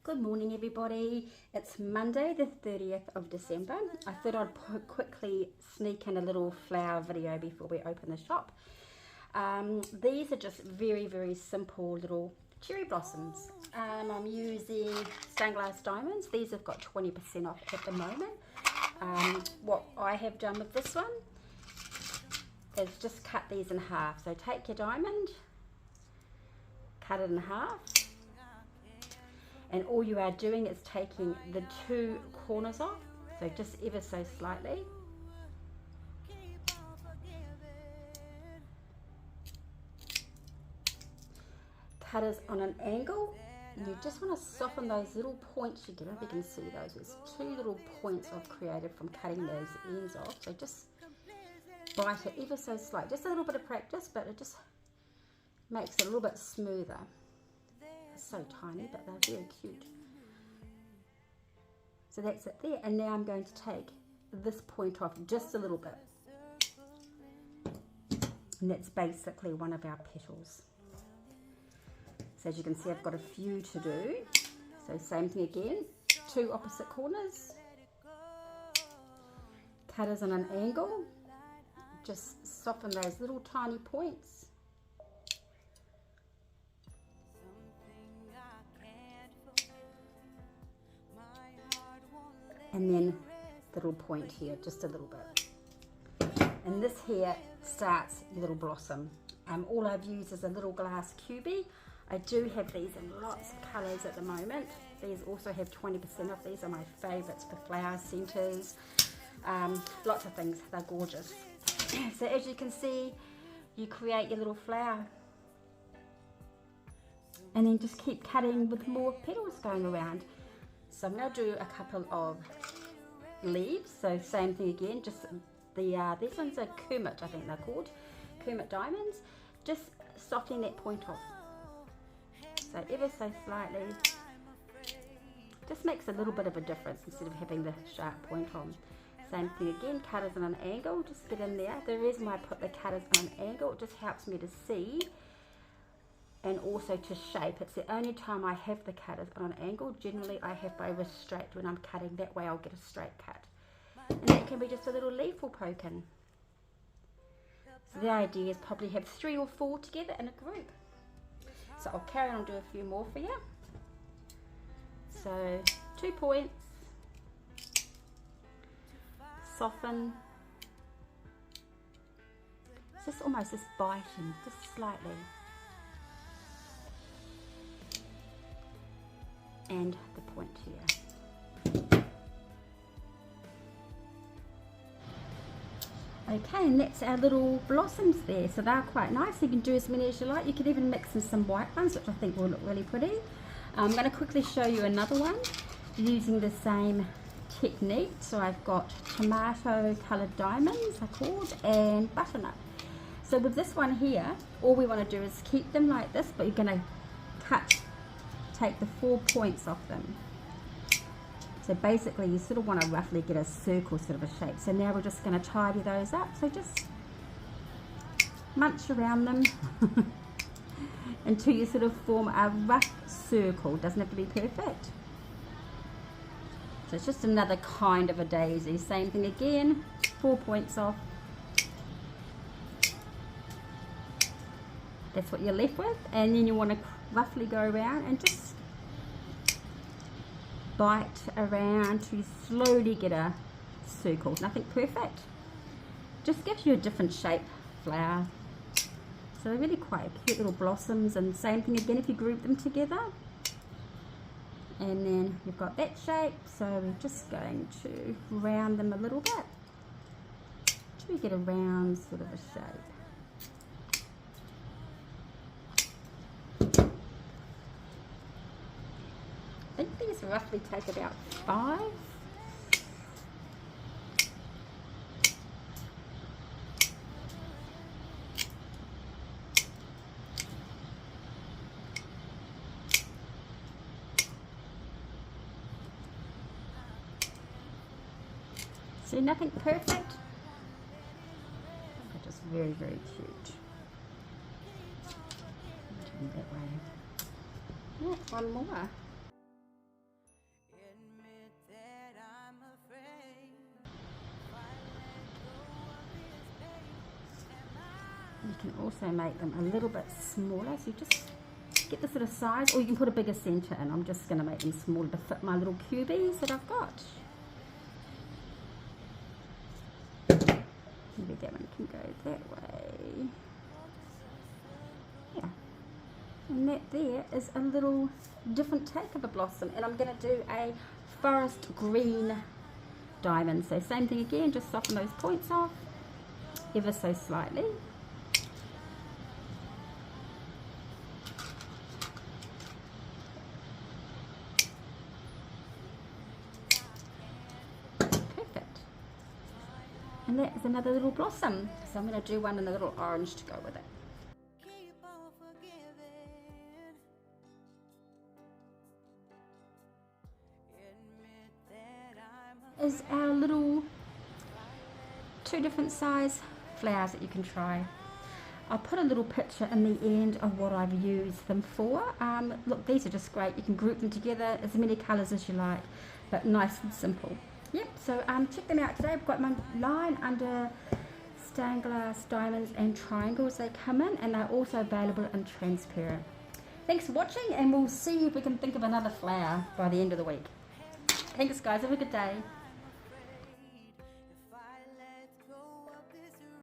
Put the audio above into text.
Good morning everybody, it's Monday the 30th of December. I thought I'd quickly sneak in a little flower video before we open the shop. These are just very simple little cherry blossoms. I'm using stained glass diamonds. These have got 20% off at the moment. What I have done with this one is just cut these in half. So take your diamond, cut it in half. And all you are doing is taking the two corners off, so just ever so slightly. Cut it on an angle. You just want to soften those little points you get. I don't know if you can see those. There's two little points I've created from cutting those ends off. So just bite it ever so slightly. Just a little bit of practice, but it just makes it a little bit smoother. So tiny, but they're very cute. So that's it there, and now I'm going to take this point off just a little bit, and that's basically one of our petals. So as you can see, I've got a few to do. So same thing again, two opposite corners, cutters on an angle, just soften those little tiny points. And then the little point here, just a little bit. And this here starts your little blossom. All I've used is a little glass cubie. I do have these in lots of colours at the moment. These also have 20% off. These are my favourites for flower centres. Lots of things, they're gorgeous. So as you can see, you create your little flower. And then just keep cutting with more petals going around. So I'm going to do a couple of leaves. So same thing again, just these ones are Kermit, I think they're called, Kermit diamonds. Just softening that point off. So ever so slightly. Just makes a little bit of a difference instead of having the sharp point on. Same thing again, cutters on an angle, just get in there. The reason why I put the cutters on an angle, it just helps me to see and also to shape. It's the only time I have the cutters on an angle. Generally I have both straight when I'm cutting, that way I'll get a straight cut. And that can be just a little leaf will poke in. So the idea is probably have 3 or 4 together in a group. So I'll carry on and do a few more for you. So 2 points, soften, it's just almost just biting, just slightly. And the point here. Okay, and that's our little blossoms there. So they're quite nice. You can do as many as you like. You can even mix in some white ones, which I think will look really pretty. I'm going to quickly show you another one using the same technique. So I've got tomato coloured diamonds, they're called, and butternut. So with this one here, all we want to do is keep them like this, but you're going to take the 4 points off them. So basically you sort of want to roughly get a circle sort of a shape. So now we're just going to tidy those up. So just munch around them until you sort of form a rough circle. Doesn't have to be perfect. So it's just another kind of a daisy. Same thing again, 4 points off. That's what you're left with, and then you want to roughly go around and just bite around to slowly get a circle. Nothing perfect, just gives you a different shape flower. So they're really quite cute little blossoms, and same thing again if you group them together. And then you've got that shape, so we're just going to round them a little bit till we get a round sort of a shape. I think these roughly take about 5. See, nothing perfect, but just very cute. Turn that way. Yeah, one more. You can also make them a little bit smaller, so you just get the sort of size, or you can put a bigger centre in. I'm just going to make them smaller to fit my little cubies that I've got. Maybe that one can go that way. Yeah. And that there is a little different take of a blossom, and I'm going to do a forest green diamond. So same thing again, just soften those points off ever so slightly. Perfect. And that is another little blossom. So I'm going to do one in the little orange to go with it. Is our little 2 different size flowers that you can try. I'll put a little picture in the end of what I've used them for. Look, these are just great. You can group them together as many colours as you like, but nice and simple. Yep, so check them out today. I've got my line under stained glass diamonds and triangles. They come in, and they're also available in transparent. Thanks for watching, and we'll see if we can think of another flower by the end of the week. Thanks guys, have a good day.